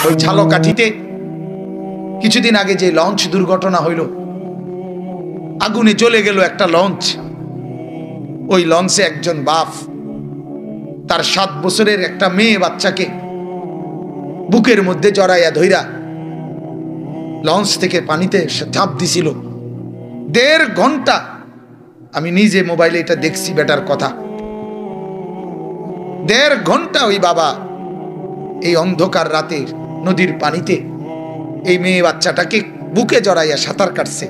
ওই ঝালকাঠিতে কিছুদিন আগে যে লঞ্চ দুর্ঘটনা হইল, আগুনে জ্বলে গেল একটা লঞ্চ। ওই লঞ্চে একজন বাপ তার 7 বছরের একটা মেয়ে বাচ্চাকে বুকের মধ্যে জড়াইয়া ধইরা লঞ্চ থেকে পানিতে ঝাঁপ দিছিল। 1.5 ঘন্টা আমি নিজে মোবাইলে এটা দেখছি, বেটার কথা। 1.5 ঘন্টা ওই বাবা এই অন্ধকার রাতে নদীর পানিতে এই মেয়ে বাচ্চাটাকে বুকে জড়াইয়া সাঁতার কাটছে।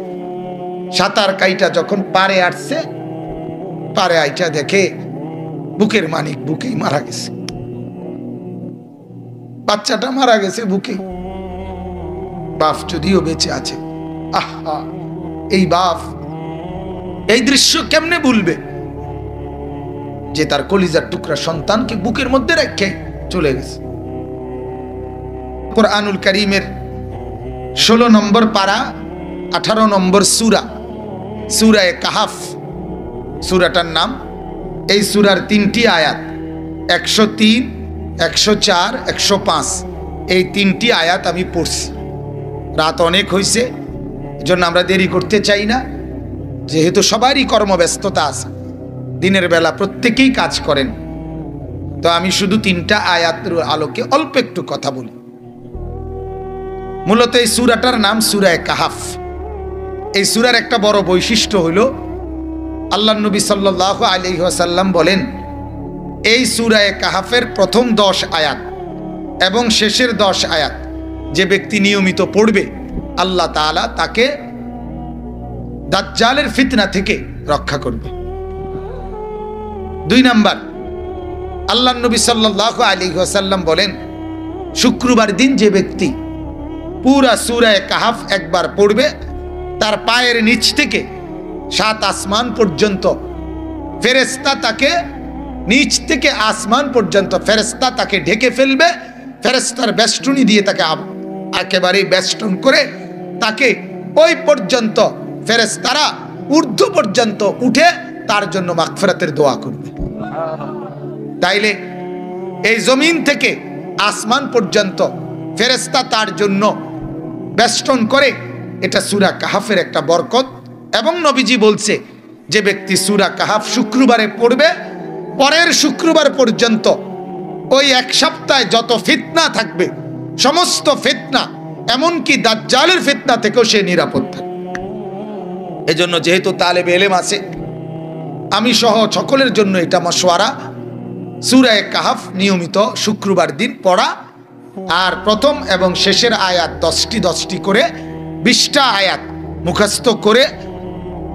সাঁতার কাইটা যখন পারে আসছে, পারে আইটা দেখে বুকের মানিক বুকেই মারা গেছে। বাচ্চাটা মারা গেছে বুকে, বাপ যদিও বেঁচে আছে। আহা, এই বাপ এই দৃশ্য কেমনে ভুলবে, যে তার কলিজার টুকরা সন্তানকে বুকের মধ্যে রেখে চলে গেছে। কুরআনুল কারীমের 16 নম্বর পারা 18 নম্বর সূরা, সূরা কাহাফ সূরাটার নাম। এই সূরার 3টি আয়াত 103, 104, 105 এই 3টি আয়াত আমি পড়ছি। রাত অনেক হয়েছে, এজন্য আমরা দেরি করতে চাই না, যেহেতু সবারই কর্মব্যস্ততা আছে, দিনের বেলা প্রত্যেকেই কাজ করেন। তো আমি শুধু 3টা আয়াতের আলোকে অল্প একটু কথা বলি। মূলত এই সূরাটার নাম সূরা কাহাফ। এই সূরার একটা বড় বৈশিষ্ট্য হলো, আল্লাহ নবী সাল্লাল্লাহু আলাইহি ওয়াসাল্লাম বলেন, এই সূরা কাহাফের প্রথম 10 আয়াত এবং শেষের 10 আয়াত যে ব্যক্তি নিয়মিত পড়বে, আল্লাহ তাআলা তাকে দাজ্জালের ফিতনা থেকে রক্ষা করবে। 2 নাম্বার, আল্লাহ নবী সাল্লাল্লাহু আলাইহি ওয়াসাল্লাম বলেন, শুক্রবার দিন যে ব্যক্তি পুরা সূরা কাহাফ একবার পড়বে, তার পায়ের নিচ থেকে 7 আসমান পর্যন্ত ফেরেশতা তাকে, নিচ থেকে আসমান পর্যন্ত ফেরেশতা তাকে ঢেকে ফেলবে। ফেরেশতার বেষ্টনী দিয়ে তাকে একেবারে বেষ্টন করে তাকে ওই পর্যন্ত ফেরেশতারা ঊর্ধ্ব পর্যন্ত উঠে তার জন্য মাগফিরাতের দোয়া করবে। তাইলে এই জমিন থেকে আসমান পর্যন্ত ফেরেশতা তার জন্য বেষ্টন করে। এটা সূরা কাহাফের একটা বরকত। এবং নবীজি বলছে, যে ব্যক্তি সূরা কাহাফ শুক্রবারে পড়বে, পরের শুক্রবার পর্যন্ত ওই 1 সপ্তাহে যত ফিতনা থাকবে, সমস্ত ফিতনা, এমনকি দাজ্জালের ফিতনা থেকেও সে নিরাপদ থাকবে। এজন্য যেহেতু তালেবে ইলম আছে, আমি সহ সকলের জন্য এটা মাশওয়ারা, সূরা কাহাফ নিয়মিত শুক্রবার দিন পড়া, আর প্রথম এবং শেষের আয়াত 10টি করে 20টা আয়াত মুখস্থ করে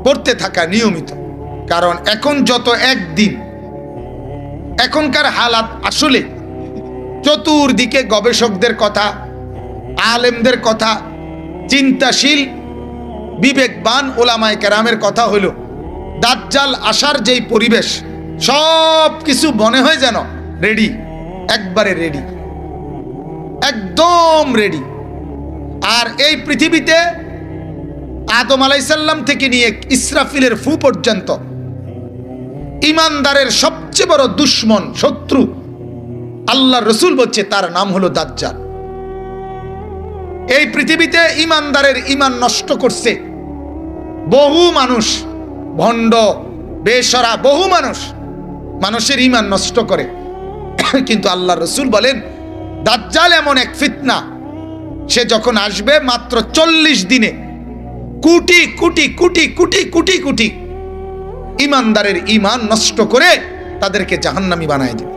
পড়তে থাকা নিয়মিত। কারণ এখন যত একদিন, এখনকার হালাত আসলে চতুর্দিকে গবেষকদের কথা, আলেমদের কথা, চিন্তাশীল বিবেকবান ওলামায়ে কেরামের কথা হলো, দাজ্জাল আসার যেই পরিবেশ, সব কিছু মনে হয় যেন রেডি, একবারে রেডি, একদম রেডি। আর এই পৃথিবীতে আদম আলাইহিস সালাম থেকে নিয়ে ইসরাফিলের ফু পর্যন্ত ইমানদারের সবচেয়ে বড় দুশমন, শত্রু, আল্লাহ রসুল বলছে তার নাম হলো দাজ্জাল। এই পৃথিবীতে ইমানদারের ইমান নষ্ট করছে বহু মানুষ, ভণ্ড বেশরা বহু মানুষ মানুষের ইমান নষ্ট করে। কিন্তু আল্লাহ রসুল বলেন, দাজ্জাল এমন এক ফিতনা, সে যখন আসবে মাত্র 40 দিনে কোটি কোটি কোটি কোটি কোটি কোটি ইমানদারের ইমান নষ্ট করে তাদেরকে জাহান্নামী বানায় দেবে।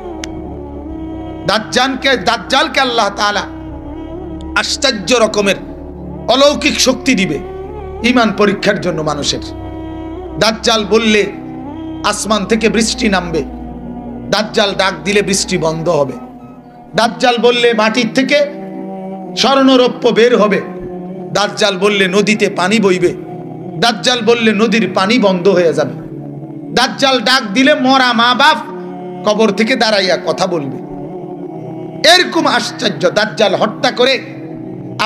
দাজ্জালকে আল্লাহ তাআলা আশ্চর্য রকমের অলৌকিক শক্তি দিবে ইমান পরীক্ষার জন্য মানুষের। দাজ্জাল বললে আসমান থেকে বৃষ্টি নামবে, দাজ্জাল ডাক দিলে বৃষ্টি বন্ধ হবে, দাজ্জাল বললে মাটির থেকে স্বর্ণরৌপ্য বের হবে, দাজ্জাল বললে নদীতে পানি বইবে, দাজ্জাল বললে নদীর পানি বন্ধ হয়ে যাবে, দাজ্জাল ডাক দিলে মরা মা বাপ কবর থেকে দাঁড়াইয়া কথা বলবে। এরকম আশ্চর্য, দাজ্জাল হত্যা করে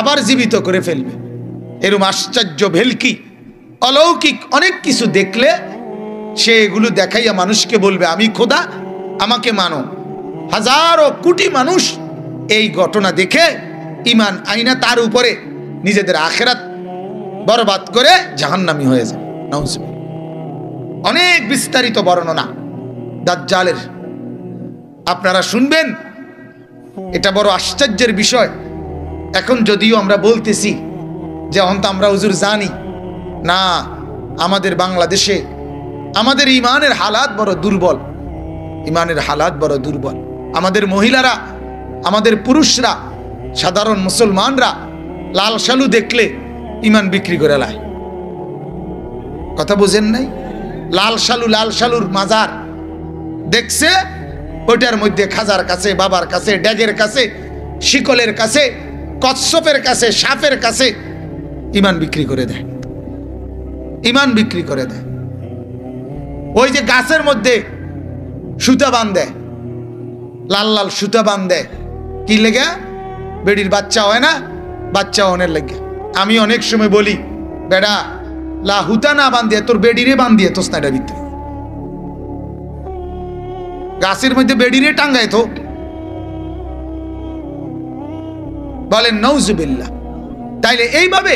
আবার জীবিত করে ফেলবে। এরকম আশ্চর্য ভেলকি অলৌকিক অনেক কিছু দেখলে সে এগুলো দেখাইয়া মানুষকে বলবে, আমি খোদা, আমাকে মানো। হাজারো কোটি মানুষ এই ঘটনা দেখে ইমান আইনা তার উপরে নিজেদের আখিরাত বরবাদ করে জাহান্নামী হয়ে যায়। নাউজুবিল্লাহ। অনেক বিস্তারিত বর্ণনা দাজ্জালের আপনারা শুনবেন। এটা বড় আশ্চর্যের বিষয়। এখন যদিও আমরা বলতেছি যে অন্ত আমরা হুজুর জানি না, আমাদের বাংলাদেশে আমাদের ইমানের হালাত বড় দুর্বল, ইমানের হালাত বড় দুর্বল। আমাদের মহিলারা, আমাদের পুরুষরা, সাধারণ মুসলমানরা লাল শালু দেখলে ইমান বিক্রি করে লায়। কথা বুঝেন নাই? লাল শালুর মাজার দেখছে, ওইটার মধ্যে খাজার কাছে, বাবার কাছে, ড্যাগের কাছে, শিকলের কাছে, কচ্ছপের কাছে, সাপের কাছে ইমান বিক্রি করে দেয়, ইমান বিক্রি করে দেয়। ওই যে গাছের মধ্যে সুতা বাঁধে, লাল লাল সুতা বাঁধে, কি লেগে? বেড়ির বাচ্চা হয় না, বাচ্চা অনের লেগে। আমি অনেক সময় বলি, বেড়া লা হুতা না বান্ধিয়ে তোর বেডিরে বান্ধিয়ে তোস না, এটার ভিতরে গাছের মধ্যে বেডিরে টাঙ্গায় তো। বলেন নাউজুবিল্লাহ। তাইলে এইভাবে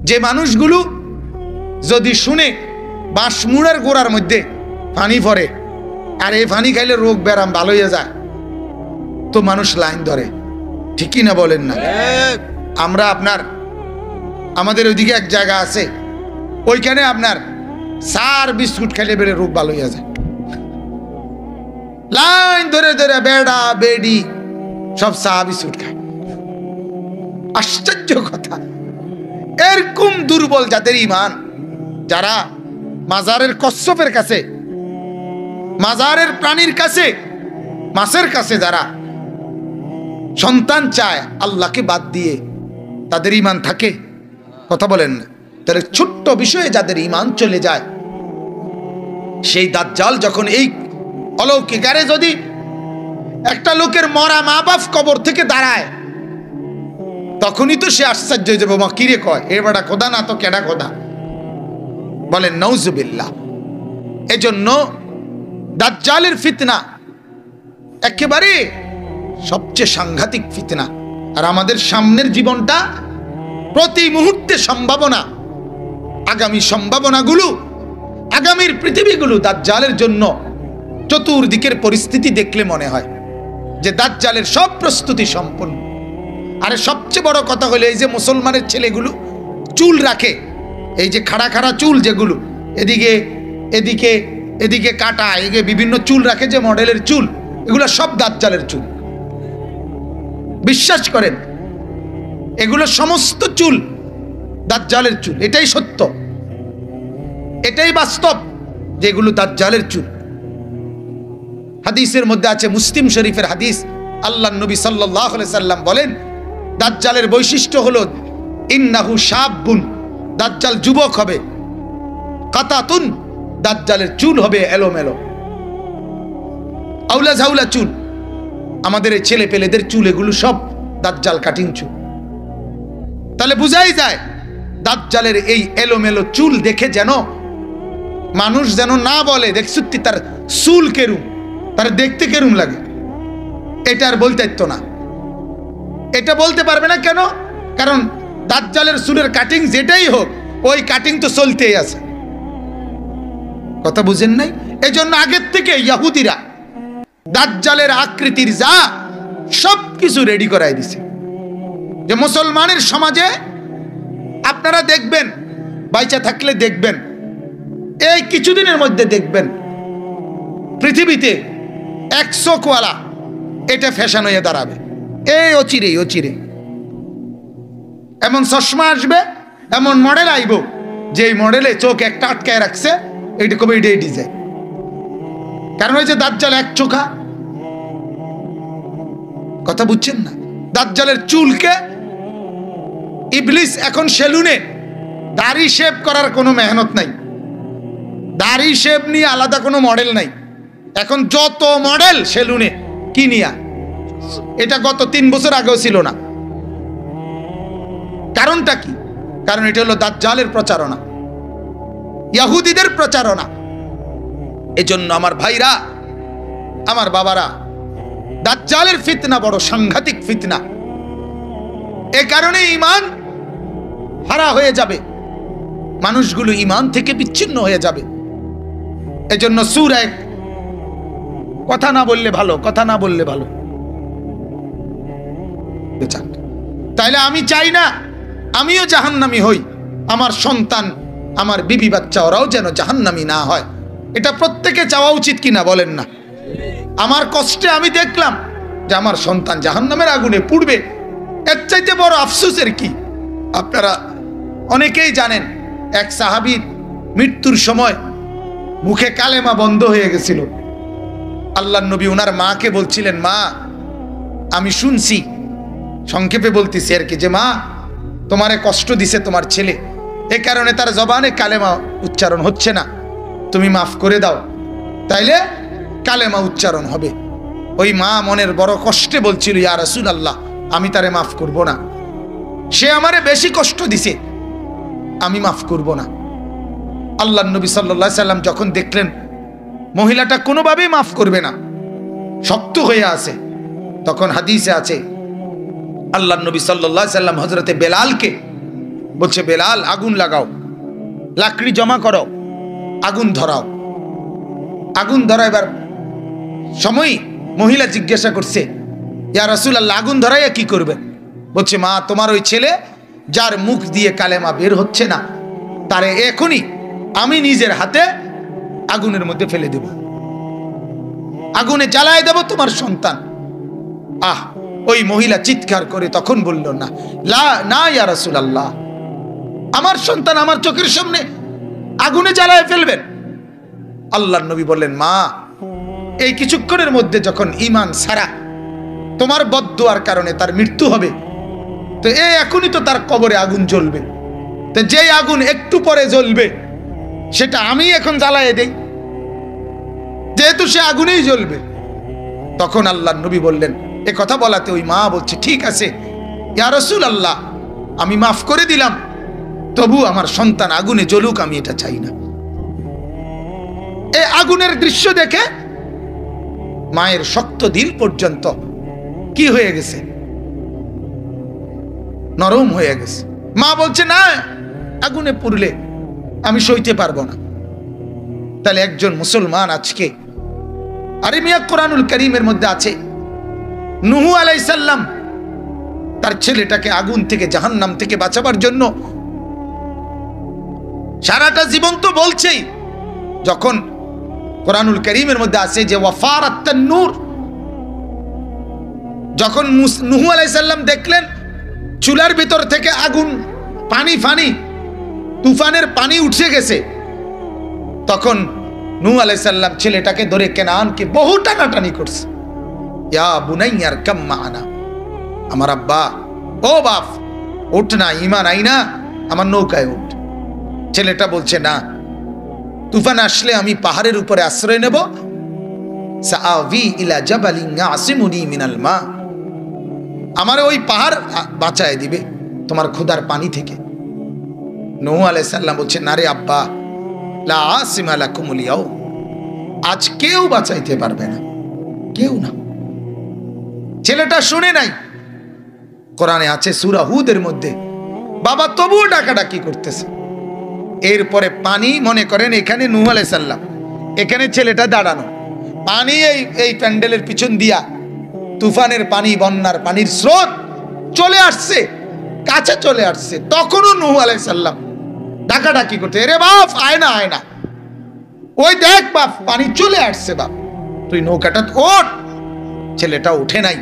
যে মানুষগুলো যদি শুনে বাঁশমুড়ার গোড়ার মধ্যে পানি পড়ে আর এই পানি খাইলে রোগ ব্যারাম ভালো হয়ে যায়, তো মানুষ লাইন ধরে, ঠিকই না বলেন না? আমরা আমাদের ওইদিকে এক জায়গা আছে, ওইখানে আপনার সার বিস্কুট খাইলে বেড়ে রোগ ভালো হয়ে যায়। লাইন ধরে ধরে বেড়া বেডি সব চা বিস্কুট খায়। আশ্চর্য কথা। এরকম দুর্বল যাদের ইমান, যারা মাজারের কচ্ছপের কাছে, মাজারের প্রাণীর কাছে, মাছের কাছে যারা সন্তান চায় আল্লাহকে বাদ দিয়ে, তাদের ইমান থাকে? কথা বলেন না? তাহলে ছোট্ট বিষয়ে যাদের ইমান চলে যায়, সেই দাজ্জাল যখন এই অলৌকিক, আরে যদি একটা লোকের মরা মা বাপ কবর থেকে দাঁড়ায়, তখনই তো সে আশ্চর্য হয়ে যাবে, মা কিরে কয় এ বেটা খোদা না তো কেডা খোদা? বলেন নাউজুবিল্লাহ। এজন্য দাজ্জালের ফিতনা একেবারে সবচেয়ে সাংঘাতিক ফিতনা। আর আমাদের সামনের জীবনটা প্রতি মুহূর্তে সম্ভাবনা, আগামী সম্ভাবনাগুলো, আগামীর পৃথিবীগুলো দাজ্জালের জন্য চতুর্দিকের পরিস্থিতি দেখলে মনে হয় যে দাজ্জালের সব প্রস্তুতি সম্পূর্ণ। আরে সবচেয়ে বড় কথা হলো এই যে মুসলমানের ছেলেগুলো চুল রাখে, এই যে খাড়া খাড়া চুল যেগুলো এদিকে এদিকে এদিকে কাটা, এদিকে বিভিন্ন চুল রাখে, যে মডেলের চুল, এগুলো সব দাজ্জালের চুল। বিশ্বাস করেন, এগুলো সমস্ত চুল দাজ্জালের চুল। এটাই সত্য, এটাই বাস্তব, যেগুলো দাজ্জালের চুল। হাদিসের মধ্যে আছে, মুসলিম শরীফের হাদিস, আল্লাহর নবী সাল্লাল্লাহু আলাইহি সাল্লাম বলেন, দাজ্জালের বৈশিষ্ট্য হলো ইন্নাহু শাবুন, দাজ্জাল যুবক হবে, কাতাতুন, দাজ্জালের চুল হবে এলোমেলো, আউলা ঝাউলা চুল। আমাদের এই ছেলে পেলেদের চুল এগুলো সব দাজ্জাল কাটিং চুল। তাহলে বুঝাই যায় দাজ্জালের এই এলোমেলো চুল দেখে যেন মানুষ যেন না বলে, দেখছুত্তি তার চুল কেরুম, তার দেখতে কেরুম লাগে। এটা আর বলতে পারতো না। এটা বলতে পারবে না কেন? কারণ দাজ্জালের চুলের কাটিং যেটাই হোক, ওই কাটিং তো চলতেই আছে। কথা বুঝেন নাই? এই জন্য আগের থেকে ইহুদিরা দাজ্জালের আকৃতির যা সব কিছু রেডি করাই দিছে, যে মুসলমানের সমাজে আপনারা দেখবেন, বাইচা থাকলে দেখবেন, এই কিছুদিনের মধ্যে দেখবেন পৃথিবীতে 100 কোয়ালা এটা ফ্যাশন হয়ে দাঁড়াবে। এই অচিরে এমন চশমা আসবে, এমন মডেল আইব, যে মডেলে চোখ একটা আটকায় রাখছে, এইটা কবে এটাই ডিজাইন। কারণ ওই যে দাজ্জাল এক চোখা। কথা বুঝছেন না? দাজ্জালের চুলকে ইবলিস এখন সেলুনে দাড়ি শেভ করার কোনো মেহনত নাই, দাড়ি শেভ নিয়ে আলাদা কোনো মডেল নাই। এখন যত মডেল সেলুনে কিনিয়া, এটা গত 3 বছর আগেও ছিল না। কারণটা কি? কারণ এটা হলো দাজ্জালের প্রচারণা, ইহুদিদের প্রচারণা। এজন্য আমার ভাইরা, আমার বাবারা, দাজ্জালের ফিতনা বড় সাংঘাতিক ফিতনা। এ কারণে ঈমান হারা হয়ে যাবে, মানুষগুলো ঈমান থেকে বিচ্ছিন্ন হয়ে যাবে। এজন্য সূরা, কথা না বললে ভালো, কথা না বললে ভালো। তাইলে আমি চাই না আমিও জাহান্নামী হই, আমার সন্তান, আমার বিবি বাচ্চা ওরাও যেন জাহান্নামী না হয়। এটা প্রত্যেকে চাওয়া উচিত কিনা বলেন না? আমার কষ্টে আমি দেখলাম যে আমার সন্তান জাহান্নামের আগুনে পুড়বে, এর চাইতে বড় আফসোসের কি? আপনারা অনেকেই জানেন, এক সাহাবীর মৃত্যুর সময় মুখে কালেমা বন্ধ হয়ে গেছিল। আল্লাহর নবী ওনার মাকে বলছিলেন, মা আমি শুনছি, সংক্ষেপে বলতেছি আর কি, যে মা তোমারে কষ্ট দিছে তোমার ছেলে, এ কারণে তার জবানে কালেমা উচ্চারণ হচ্ছে না, তুমি মাফ করে দাও, তাইলে কালেমা উচ্চারণ হবে। ওই মা মনের বড় কষ্টে বলছিল, ইয়া রাসূলুল্লাহ আমি তারে মাফ করব না, সে আমারে বেশি কষ্ট দিছে, আমি মাফ করব না। আল্লাহর নবী সাল্লাল্লাহু আলাইহি সাল্লাম যখন দেখলেন মহিলাটা কোনোভাবেই মাফ করবে না, শক্ত হয়ে আছে, তখন হাদিসে আছে আল্লাহর নবী সাল্লাল্লাহু আলাইহি সাল্লাম হযরতে বেলালকে বলছে, বেলাল আগুন লাগাও, লাকড়ি জমা করো, আগুন ধরাও। আগুন ধরাইবার সময় মহিলা জিজ্ঞাসা করছে, ইয়া রাসূলুল্লাহ আগুন ধরাইয়া কি করবেন? বলছে, মা তোমার ওই ছেলে যার মুখ দিয়ে কালেমা বের হচ্ছে না, তারে এখনই আমি নিজের হাতে আগুনের মধ্যে ফেলে দেব, আগুনে জ্বালায় দেব তোমার সন্তান। আহ, ওই মহিলা চিৎকার করে তখন বলল, না না ইয়া রাসূলুল্লাহ, আমার সন্তান আমার চোখের সামনে আগুনে জ্বালায় ফেলবেন? আল্লাহর নবী বললেন, মা এই কিছুক্ষণের মধ্যে যখন ঈমান ছাড়া তোমার বদদুয়ার কারণে তার মৃত্যু হবে, তো এখনই তো তার কবরে আগুন জ্বলবে, তো যেই আগুন একটু পরে জ্বলবে সেটা আমি এখন জ্বালায় দেই, যেহেতু সে আগুনেই জ্বলবে। তখন আল্লাহর নবী বললেন, এ কথা বলাতে ওই মা বলছে, ঠিক আছে ইয়া রাসূলুল্লাহ আমি মাফ করে দিলাম, তবু আমার সন্তান আগুনে জ্বলুক, আমি এটা চাই না। এই আগুনের দৃশ্য দেখে মায়ের শক্ত দিল পর্যন্ত কি হয়ে গেছে? নরম হয়ে গেছে। মা বলছে, না আগুনে পুড়লে আমি সইতে পারবো না। তাহলে একজন মুসলমান আজকে, আরে মিয়া কোরআনুল কারীমের মধ্যে আছে নূহ আলাইহিস সালাম তার ছেলেটাকে আগুন থেকে, জাহান্নাম থেকে বাঁচাবার জন্য সারাটা জীবন তো বলছেই, যখন কোরআনুল কারীমের মধ্যে আছে যে ওয়াফারাত তান্নুর, যখন নূহ আলাইহিস সালাম দেখলেন চুলার ভিতর থেকে আগুন, পানি ফানি, তুফানের পানি উঠে গেছে, তখন নূহ আলাইহিস সালাম ছেলেটাকে ধরে কেনানকে বহু টানাটানি করছে, ইয়া বুনাইয়া আরকাম মা'ানা, আমার আব্বা, ও বাপ উঠ না, ঈমান আইনা আমার নৌকায় উঠ। ছেলেটা বলছে, না তুফান আসলে আমি পাহাড়ের উপরে আশ্রয় নেব, সাআবি ইলা জাবালিন ইয়াসিমুনি মিনাল মা, আমার ওই পাহাড় বাঁচায় দিবে তোমার ক্ষুধার পানি থেকে। নূহ আলাইহিস সালাম বলছে, না রে আব্বা, লা আসিমা লাকুমুল ইয়াউম, আজ কেউ বাঁচাইতে পারবে না, কেউ না। ছেলেটা শুনে নাই। কোরআনে আছে সূরা হুদের মধ্যে, বাবা তবুও ডাকাডাকি করতেছে। এরপরে পানি, মনে করেন এখানে নূহ আলাইহিস সালাম, এখানে ছেলেটা দাঁড়ানো, পানি এই প্যান্ডেলের পিছন দিয়া তুফানের পানি, বন্যার পানির স্রোত চলে আসছে, কাছে চলে আসছে, তখনও নূহ আলাইহিস সালাম ডাকাডাকি করতে, এরে বাপ আয় না, আয় না, ওই দেখ বাপ পানি চলে আসছে, বাপ তুই নৌকাটা ওঠ। ছেলেটা উঠে নাই।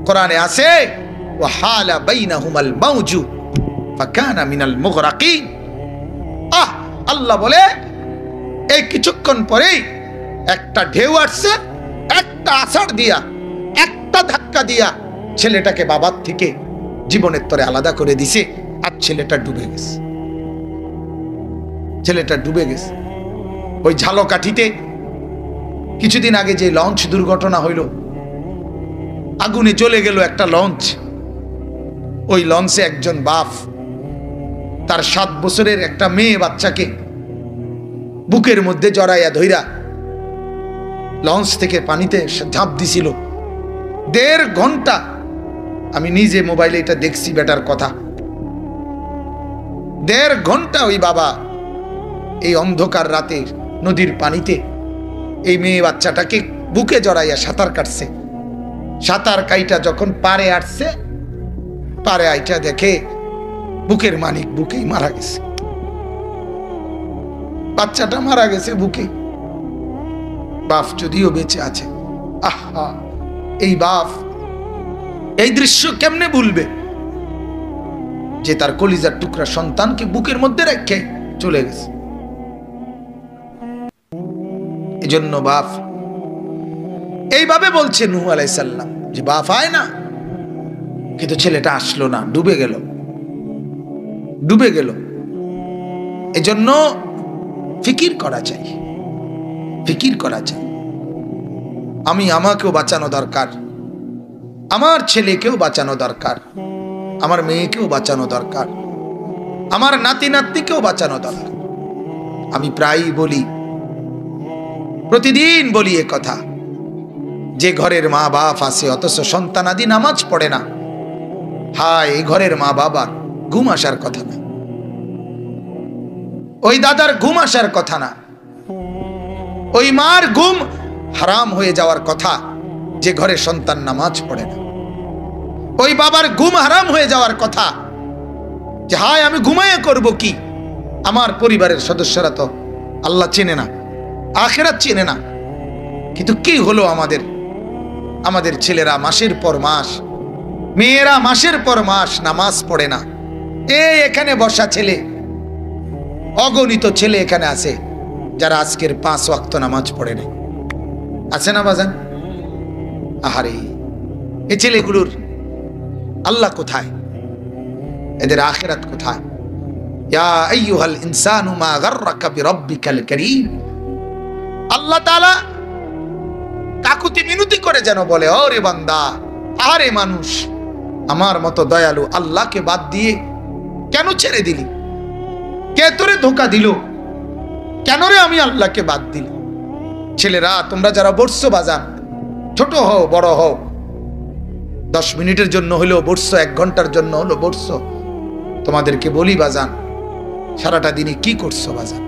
কোরআনে আছে ওয়া হালা বাইনাহুমাল মাউজু ফাকানা মিনাল মুগরাকিন। আল্লাহ বলে এই কিছুক্ষণ পরেই একটা ঢেউ আসছে, একটা আছাড় দিয়া, একটা ধাক্কা দিয়া ছেলেটাকে বাবার থেকে জীবনের তরে আলাদা করে দিছে, আর ছেলেটা ডুবে গেছে। ছেলেটা ডুবে গেছে। ওই ঝালকাঠিতে কিছুদিন আগে যে লঞ্চ দুর্ঘটনা হইল, আগুনে জ্বলে গেল একটা লঞ্চ। ওই লঞ্চে একজন বাপ তার 7 বছরের একটা মেয়ে বাচ্চাকে বুকের মধ্যে জড়াইয়া ধইরা লঞ্চ থেকে পানিতে ঝাঁপ দিছিল। 1.5 ঘন্টা আমি নিজে মোবাইলে এটা দেখছি বেটার কথা। 1.5 ঘন্টা ওই বাবা এই অন্ধকার রাতে নদীর পানিতে এই মেয়ে বাচ্চাটাকে বুকে জড়াইয়া সাঁতার কাটছে। সাঁতার কাইটা যখন পারে আসছে, পারে আইটা দেখে বুকের মানিক বুকেই মারা গেছে, বাচ্চাটা মারা গেছে বুকে। বাপ যদিও বেঁচে আছে, আহা এই বাপ এই দৃশ্য কেমনে ভুলবে যে তার কলিজার টুকরা সন্তানকে বুকের মধ্যে রেখে চলে গেছে। এজন্য বাপ এইভাবে বলছে নূহ আলাইহিস সালাম যে বাপ আয় না, কিন্তু ছেলেটা আসলো না, ডুবে গেল, ডুবে গেল। এজন্য ফিকির করা চাই, ফিকির করা চাই। আমাকেও বাঁচানো দরকার, আমার ছেলেকেও বাঁচানো দরকার, আমার মেয়েকেও বাঁচানো দরকার, আমার নাতি নাতনিকেও বাঁচানো দরকার। আমি প্রায়ই বলি, প্রতিদিন বলি এ কথা, যে ঘরের মা বাপ আছে অথচ সন্তানাদি নামাজ পড়ে না, হায় এই ঘরের মা বাবার ঘুম আসার কথা না, ওই দাদার ঘুম আসার কথা না, ওই মার ঘুম হারাম হয়ে যাওয়ার কথা যে ঘরে সন্তান নামাজ পড়ে না। ওই বাবার ঘুম হারাম হয়ে যাওয়ার কথা যে হায় আমি ঘুমাইয়া করব কি, আমার পরিবারের সদস্যরা তো আল্লাহ চেনে না, আখিরাত চেনে না। কিন্তু কি হলো আমাদের ছেলেরা মাসের পর মাস, মেয়েরা মাসের পর মাস নামাজ পড়ে না। এখানে বসা ছেলে, অগণিত ছেলে এখানে আছে যারা আজকের 5 ওয়াক্ত নামাজ পড়ে নাই, আছে না বাজান? আহারে এই ছেলেগুলোর আল্লাহ কোথায়, এদের আখিরাত কোথায়? ইয়া আইয়ুহাল ইনসানু মা গাররাকা বিরাব্বিকাল কারীম। আল্লাহ তাআলা কাকুতি মিনতি করে যেন বলে, ওরে বান্দা, আরে মানুষ, আমার মতো দয়ালু আল্লাহকে বাদ দিয়ে কেন ছেড়ে দিলি? কে তোরে ধোঁকা দিল? কেন রে আমি আল্লাহকে বাদ দিল? ছেলেরা তোমরা যারা বসছো বাজান, ছোট হও বড় হও, 10 মিনিটের জন্য হলেও বসছো, 1 ঘন্টার জন্য হলো বসছো, তোমাদেরকে বলি বাজান, সারাটা দিনে কি করছো বাজান?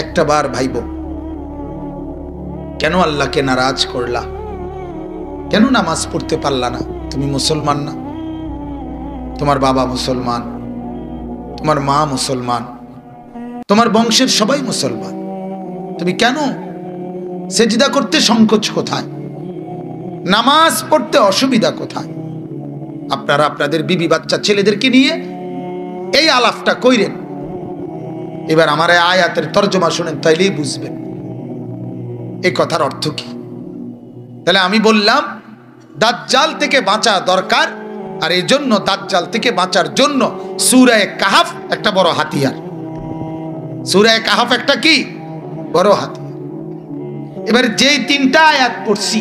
একটা বার ভাইব, কেন আল্লাহকে নারাজ করলা? কেন নামাজ পড়তে পারলা না? তুমি মুসলমান না? তোমার বাবা মুসলমান, তোমার মা মুসলমান, তোমার বংশের সবাই মুসলমান, তুমি কেন সেজদা করতে সংকোচ কোথায়? নামাজ পড়তে অসুবিধা কোথায়? আপনারা আপনাদের বিবি বাচ্চা ছেলেদেরকে নিয়ে এই আলাপটা কইরেন। এবার আমার এই আয়াতের তর্জমা শুনেন, তাইলেই বুঝবেন এই কথার অর্থ কি। তাহলে আমি বললাম দাজ্জাল থেকে বাঁচা দরকার, আর এই জন্য দাজ্জাল থেকে বাঁচার জন্য সূরা কাহাফ একটা বড় হাতিয়ার। সূরা কাহাফ একটা কি বড় হাতিয়ার। এবার যেই 3টা আয়াত পড়ছি,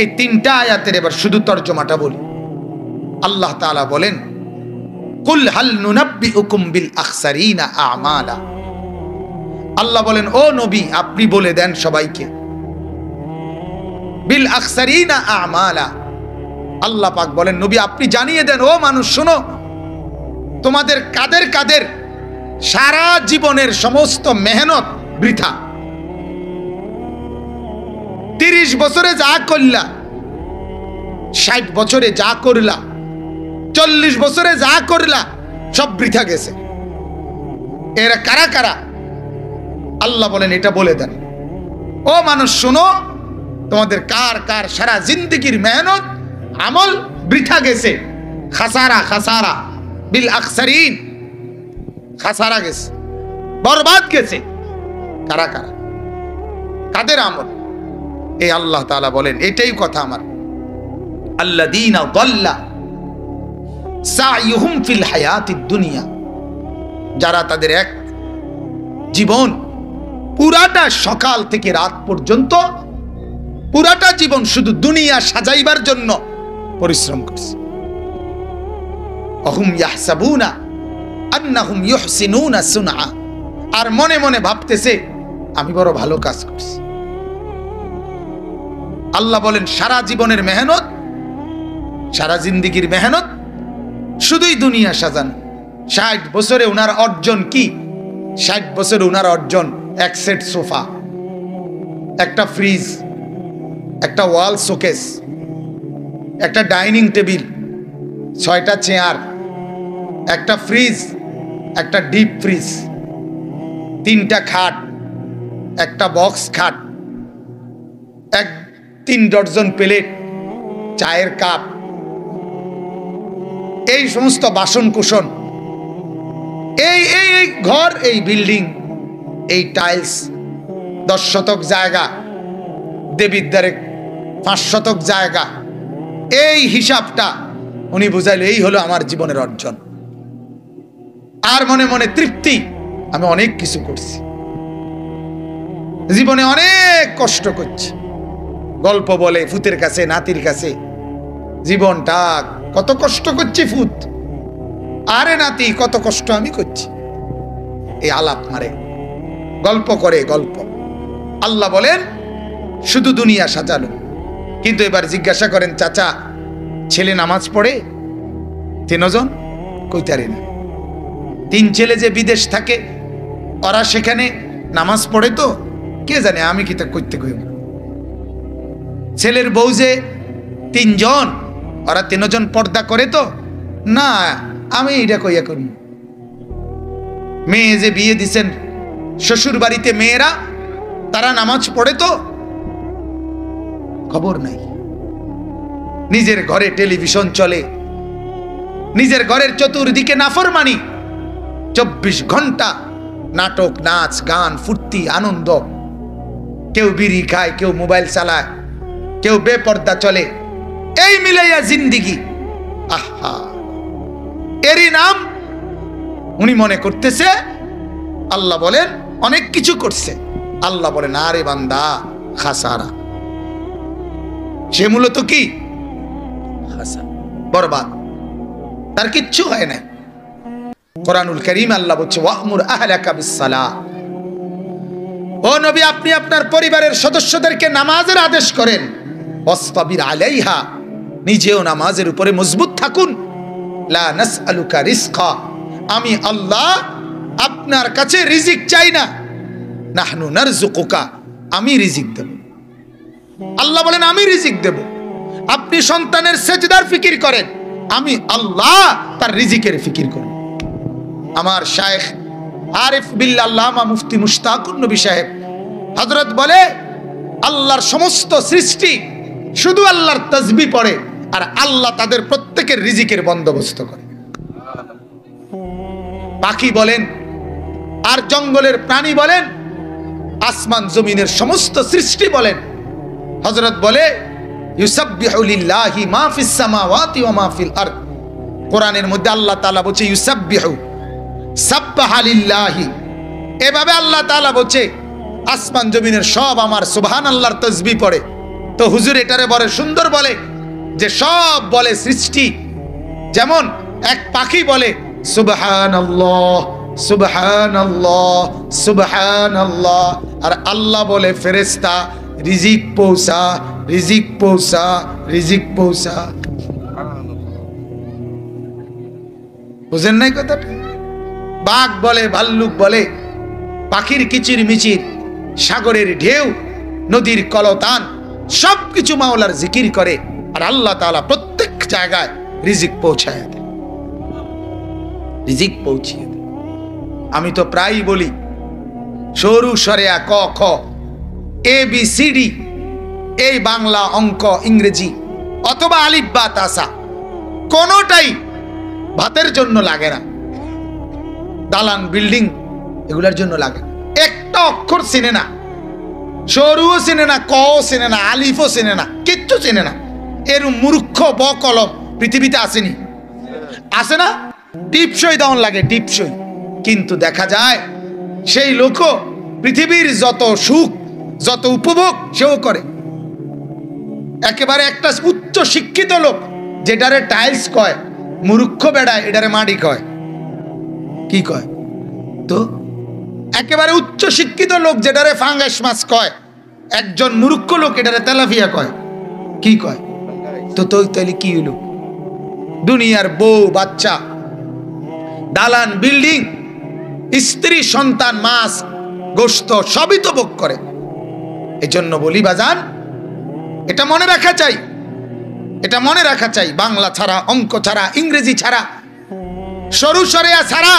এই 3টা আয়াতের এবার শুধু তর্জমাটা বলি। আল্লাহ তাআলা বলেন, কুল হাল নুনাব্বিউকুম বিল আখসারিনা আমালা। আল্লাহ বলেন, ও নবী আপনি বলে দেন সবাইকে, বিল আখসারিনা আমালা। আল্লাহ পাক বলেন, নবী আপনি জানিয়ে দেন, ও মানুষ শোনো, তোমাদের কাদের কাদের সারা জীবনের সমস্ত মেহনত বৃথা। 30 বছরে যা করলা, 60 বছরে যা করলা, 40 বছরে যা করলা, সব বৃথা গেছে। এরা কারা কারা? আল্লাহ বলেন এটা বলে দেন, ও মানুষ শোনো, তোমাদের কার কার সারা জিন্দেগির মেহনত আমল বৃথা গেছে। খাসারা, খাসারা বিল আখসারিন, খাসারা গেছে, বরবাদ গেছে। কারা কারা? কাদের আমল? এই আল্লাহ তাআলা বলেন, এটাই কথা আমার, আল্লাযীনা দাল্লা সাইয়ুহুম ফিল হায়াতিদ দুনিয়া, যারা তাদের এক জীবন পুরাটা সকাল থেকে রাত পর্যন্ত পুরাটা জীবন শুধু দুনিয়া সাজাইবার জন্য পরিশ্রম করছে। অহুম ইয়াহসাবুনা আন্নাহুম ইউহসিনুনা সুনআ, আর মনে মনে ভাবতেছে আমি বড় ভালো কাজ করছি। আল্লাহ বলেন সারা জীবনের মেহনত সারা জিন্দিগির মেহনত শুধুই দুনিয়া সাজানো। 60 বছরে ওনার অর্জন কি? 60 বছরে ওনার অর্জন এক সেট সোফা, একটা ফ্রিজ, একটা ওয়াল শোকেস, একটা ডাইনিং টেবিল, 6টা চেয়ার, একটা ফ্রিজ, একটা ডিপ ফ্রিজ, 3টা খাট, একটা বক্স খাট, 3 ডজন প্লেট, চায়ের কাপ, এই সমস্ত বাসন কুসন, এই ঘর, এই বিল্ডিং, এই টাইলস, 10 শতক জায়গা, দেবীর দ্বারে 5 শতক জায়গা, এই হিসাবটা উনি বুঝাইলো এই হলো আমার জীবনের অর্জন। আর মনে মনে তৃপ্তি, আমি অনেক কিছু করছি, জীবনে অনেক কষ্ট করছি। গল্প বলে ফুতের কাছে, নাতির কাছে, জীবনটা কত কষ্ট করছি ফুত, আরে নাতি কত কষ্ট আমি করছি, এই আলাপ মারে, গল্প করে গল্প। আল্লাহ বলেন শুধু দুনিয়া সাজালো। কিন্তু এবার জিজ্ঞাসা করেন, চাচা ছেলে নামাজ পড়ে? 3 জন কইতারি না। 3 ছেলে যে বিদেশ থাকে, ওরা সেখানে নামাজ পড়ে তো কে জানে, আমি কি তা করতে কইব। ছেলের বউ যে 3 জন, ওরা 3 জন পর্দা করে তো না, আমি এটা কইয়া করব। মেয়ে যে বিয়ে দিছেন শ্বশুর বাড়িতে, মেয়েরা তারা নামাজ পড়ে তো খবর নাই। নিজের ঘরে টেলিভিশন চলে, নিজের ঘরের চতুর্দিকে নাফরমানি, 24 ঘন্টা নাটক, নাচ, গান, ফুর্তি, আনন্দ। কেউ বিড়ি খায়, কেউ মোবাইল চালায়, কেউ বেপর্দা চলে, এই মিলাইয়া জিন্দিগি। আহা, এরই নাম উনি মনে করতেছে আল্লাহ বলেন অনেক কিছু করছে। আল্লাহ বলেন আরে বান্দা খাসারা, সে মূলত কি বরবাদ, তার কিচ্ছু হয় না। কোরআনুল কারীম আল্লাহ বলছে ওয়া'মুর আহলাকা বিস-সালাহ, ও নবী আপনি আপনার পরিবারের সদস্যদেরকে নামাজের আদেশ করেন। ওয়াসতাবির আলাইহা, নিজেও নামাজের উপরে মজবুত থাকুন। লা নাসআলুকা রিজকা, আমি আল্লাহ আপনার কাছে রিজিক চাই না। নাহনু নারযুকুকা, আমি রিজিক দেব। আল্লাহ বলেন আমি রিজিক দেব। আপনি সন্তানের সেজদার ফিকির করেন, আমি আল্লাহ তার রিজিকের ফিকির করব। আমার শায়েখ আরিফ বিল্লাহ আল্লামা মুফতি মুশতাকুন নবী সাহেব হযরত বলে, আল্লাহর সমস্ত সৃষ্টি শুধু আল্লাহর তাসবিহ পড়ে, আর আল্লাহ তাদের প্রত্যেকের রিজিকের বন্দোবস্ত করে। পাখি বলেন আর জঙ্গলের প্রাণী বলেন, আসমান জমিনের সমস্ত সৃষ্টি বলেন, হযরত বলে ইউসাব্বিহু লিল্লাহি মা ফিস সামাওয়াতি ওয়া মা ফিল আরদ। কোরআনের মধ্যে আল্লাহ তাআলা বলছে ইউসাব্বিহু, সাব্বাহা লিল্লাহি, এভাবে আল্লাহ তাআলা বলছে আসমান জমিনের সব আমার সুবহানাল্লাহর তাসবিহ পড়ে। তো হুজুর এটারে বড় সুন্দর বলে যে সব বলে সৃষ্টি, যেমন এক পাখি বলে সুবহানাল্লাহ সুবহানাল্লাহ সুবহানাল্লাহ, আর আল্লাহ বলে ফেরেশতা রিজিক পৌঁছা, রিজিক পৌঁছা, রিজিক পৌঁছা। বুঝেন নাই কথাটা? বাঘ বলে, ভাল্লুক বলে, পাখির কিচির মিচির, সাগরের ঢেউ, নদীর কলতান, সবকিছু মাওলার জিকির করে, আর আল্লাহ তাআলা প্রত্যেক জায়গায় রিজিক পৌঁছায় দেয়, রিজিক পৌঁছিয়ে দেয়। আমি তো প্রায়ই বলি সরু সরেয়া ক খ ABCD, এই বাংলা, অঙ্ক, ইংরেজি অথবা আলিফ বা তাসা, কোনোটাই ভাতের জন্য লাগে না, দালান বিল্ডিং এগুলোর জন্য লাগে। একটা অক্ষর চেনে না, সরুও চেনে না, কও চেনে না, আলিফও চেনে না, কিচ্ছু চেনে না। এর মূর্খ ব কলম পৃথিবীতে আসেনি, আসে না? টিপসই দাউন লাগে, টিপসই। কিন্তু দেখা যায় সেই লোক পৃথিবীর যত সুখ, যত উপভোগ সেও করে। একেবারে একটা উচ্চ শিক্ষিত লোক যেটারে টাইলস কয়, মূর্খ বেড়ায় এটারে মাটি কয়, কি কয়? তো একেবারে উচ্চ শিক্ষিত লোক যেটারে ফাঙ্গাস মাছ কয়, একজন মূর্খ লোক এটারে তেলাপিয়া কয়, কি কয়? তো তাইলে কি হইল? দুনিয়ার বউ বাচ্চা, দালান বিল্ডিং, স্ত্রী সন্তান, মাছ গোশত সবই তো ভোগ করে। এজন্য বলি বাজান, এটা মনে রাখা চাই, এটা মনে রাখা চাই। বাংলা ছাড়া, অঙ্ক ছাড়া, ইংরেজি ছাড়া, সরু সরেয়া ছাড়া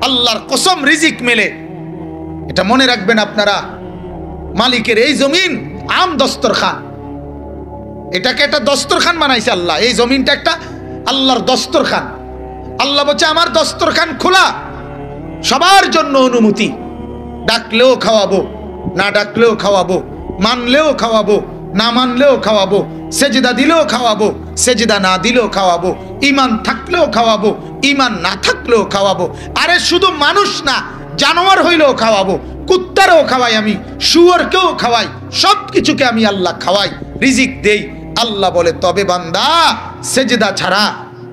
আল্লাহর কসম রিজিক মেলে। এটা মনে রাখবেন আপনারা। মালিকের এই জমিন আম দস্তরখান, এটাকে একটা দস্তরখান বানাইছে আল্লাহ। এই জমিনটা একটা আল্লাহর দস্তরখান। আল্লাহ বলছে আমার দস্তরখান খোলা, সবার জন্য অনুমতি। ডাকলেও খাওয়াবো, না ডাকলেও খাওয়াবো, মানলেও খাওয়াবো, না মানলেও খাওয়াবো, সেজদা দিলেও খাওয়াবো, সেজদা না দিলেও খাওয়াবো, ঈমান থাকলেও খাওয়াবো, ঈমান না থাকলেও খাওয়াবো। আরে শুধু মানুষ না, জানোয়ার হইলেও খাওয়াবো, কুত্তারও খাওয়াই আমি, শুয়োরকেও খাওয়াই, সব কিছুকে আমি আল্লাহ খাওয়াই, রিজিক দেই। আল্লাহ বলে তবে বান্দা সেজদা ছাড়া,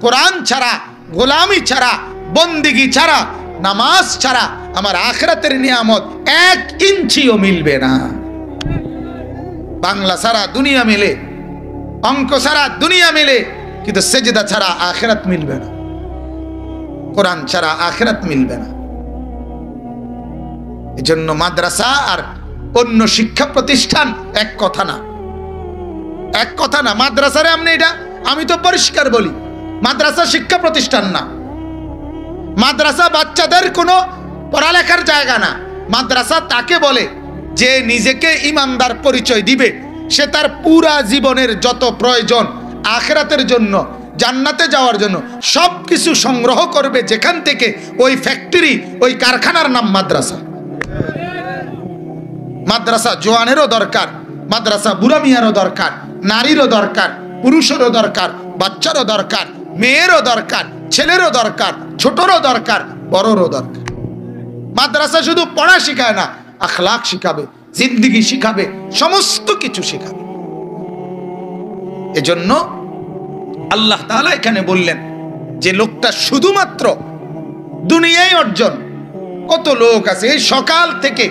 কোরআন ছাড়া, গোলামি ছাড়া, বন্দিগি ছাড়া, নামাজ ছাড়া আমার আখিরাতের নিয়ামত 1 ইঞ্চিও মিলবে না। বাংলা ছাড়া দুনিয়া মেলে, অঙ্ক ছাড়া দুনিয়া মেলে, কিন্তু সেজদা ছাড়া আখিরাত মিলবে না, কোরআন ছাড়া আখিরাত মিলবে না। এজন্য মাদ্রাসা আর অন্য শিক্ষা প্রতিষ্ঠান এক কথা না, এক কথা না। মাদ্রাসারে আপনি এটা, আমি তো পরিষ্কার বলি, মাদ্রাসা শিক্ষা প্রতিষ্ঠান না। মাদ্রাসা বাচ্চাদের কোনো পড়ালেখার জায়গা না। মাদ্রাসা তাকে বলে যে নিজেকে ইমানদার পরিচয় দিবে, সে তার পুরা জীবনের যত প্রয়োজন আখিরাতের জন্য, জান্নাতে যাওয়ার জন্য সব কিছু সংগ্রহ করবে যেখান থেকে, ওই ফ্যাক্টরি, ওই কারখানার নাম মাদ্রাসা। মাদ্রাসা জওয়ানেরও দরকার, মাদ্রাসা বুড়া মিয়ারও দরকার, নারীরও দরকার, পুরুষেরও দরকার, বাচ্চারও দরকার, মেয়েরও দরকার, ছেলেরও দরকার, ছোটরও দরকার, বড়রও দরকার। মাদ্রাসা শুধু পড়া শিখায় না, আখলাক শিখাবে, জিন্দেগি শিখাবে, সমস্ত কিছু শিখাবে। এজন্য আল্লাহ তাআলা এখানে বললেন যে লোকটা শুধুমাত্র দুনিয়ায় অর্জন। কত লোক আছে এই সকাল থেকে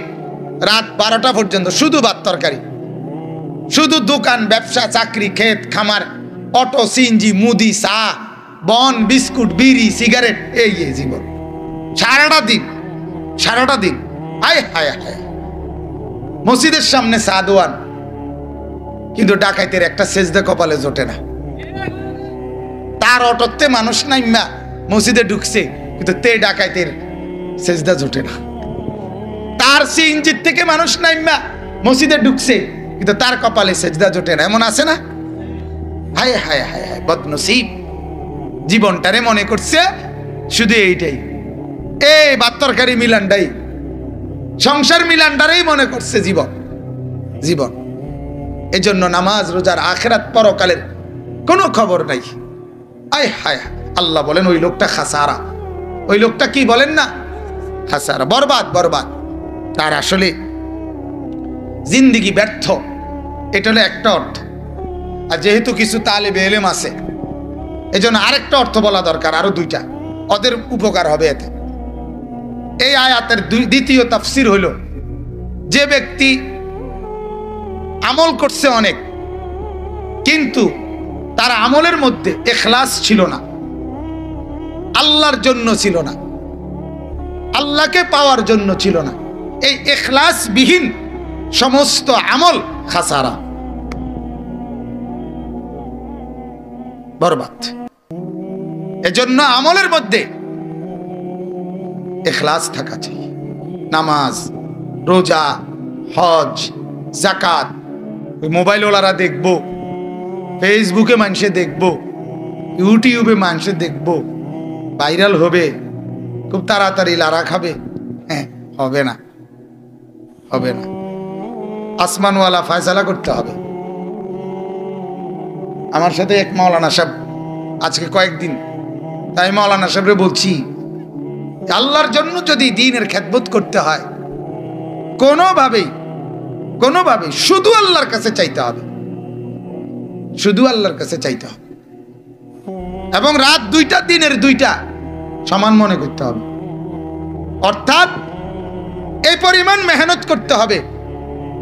রাত 12টা পর্যন্ত শুধু ভাত তরকারি, শুধু দোকান, ব্যবসা, চাকরি, ক্ষেত খামার, অটো, সিএনজি, মুদি, চা, বন, বিস্কুট, বিড়ি, সিগারেট, এই জীবন সারাটা দিন, সারাটা দিন। হায় হায় হায়, মসজিদের সামনে চা দোয়ান, কিন্তু ডাকাইতের একটা সেজদা কপালে জোটে না। তার অটোতে মানুষ নাইমা মসজিদে ঢুকছে, কিন্তু তে ডাকাইতের সেজদা জোটে না। তার সিএনজির থেকে মানুষ নাইমা মসজিদে ঢুকছে, কিন্তু তার কপালে সেজদা জোটে না। এমন আছে না? হায় হায় হায় হায়, বদনসিব। জীবনটারে মনে করছে শুধু এইটাই, এই ভাত তরকারি মিলানটাই, সংসার মিলানটারেই মনে করছে জীবন, জীবন। এজন্য নামাজ রোজার আখিরাত পরকালের কোনো খবর নাই। আয় হায়, আল্লাহ বলেন ওই লোকটা খাসারা। ওই লোকটা কি বলেন না? খাসারা, বরবাদ, বরবাদ। তার আসলে জিন্দেগি ব্যর্থ, এটা হলো একটা অর্থ। আর যেহেতু কিছু তালেবে ইলম আছে, এজন্য আরেকটা অর্থ বলা দরকার, আরো দুইটা, ওদের উপকার হবে এতে। এই আয়াতের দ্বিতীয় তাফসীর হলো, যে ব্যক্তি আমল করছে অনেক, কিন্তু তার আমলের মধ্যে ইখলাস ছিল না, আল্লাহর জন্য ছিল না, আল্লাহকে পাওয়ার জন্য ছিল না, এই ইখলাস বিহীন সমস্ত আমল খাসারা, বরবাদ। এজন্য আমলের মধ্যে ইখলাস থাকা চাই। নামাজ, রোজা, হজ, যাকাত, মোবাইল ওলারা দেখবো, ফেসবুকে মানুষে দেখবো, ইউটিউবে মানুষে দেখবো, ভাইরাল হবে, খুব তাড়াতাড়ি লারা খাবে, হ্যাঁ, হবে না, হবে না। আসমানওয়ালা ফয়সালা করতে হবে। আমার সাথে এক মাওলানা সাহেব আজকে কয়েকদিন, তাই মাওলানা সাহেবরে বলছি, আল্লাহর জন্য যদি দ্বীনের খেদমত করতে হয়, কোনোভাবেই কোনোভাবেই শুধু আল্লাহর কাছে চাইতে হবে, শুধু আল্লাহর কাছে চাইতে হবে, এবং রাত 2টা দিনের 2টা সমান মনে করতে হবে। অর্থাৎ এই পরিমাণ মেহনত করতে হবে